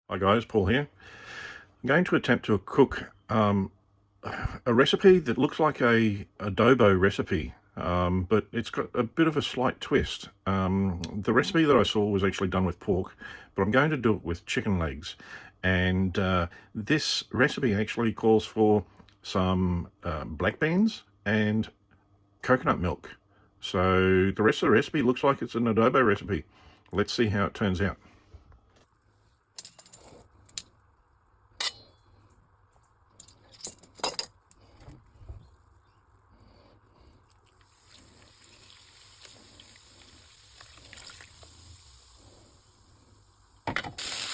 Hi guys, Paul here. I'm going to attempt to cook a recipe that looks like a adobo recipe, but it's got a bit of a slight twist. The recipe that I saw was actually done with pork, but I'm going to do it with chicken legs. And this recipe actually calls for some black beans and coconut milk. So the rest of the recipe looks like it's an adobo recipe. Let's see how it turns out.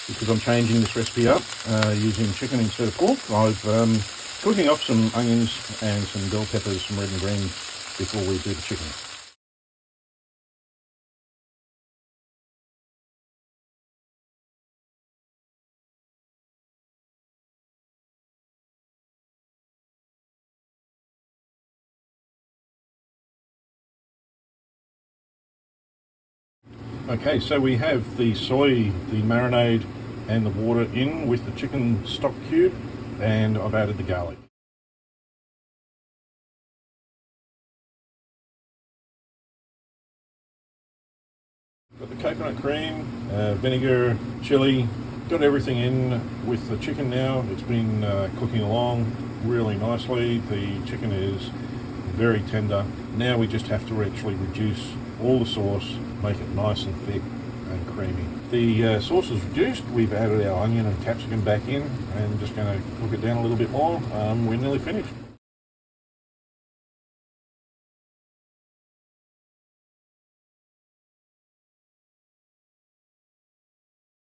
Because I'm changing this recipe up using chicken instead of pork, I've cooking up some onions and some bell peppers, some red and green, before we do the chicken. Okay, so we have the soy, the marinade and the water in with the chicken stock cube, and I've added the garlic. Got the coconut cream, vinegar, chili, got everything in with the chicken now. It's been cooking along really nicely. The chicken is very tender. Now we just have to actually reduce all the sauce, make it nice and thick and creamy. The sauce is reduced. We've added our onion and capsicum back in and just going to cook it down a little bit more. We're nearly finished.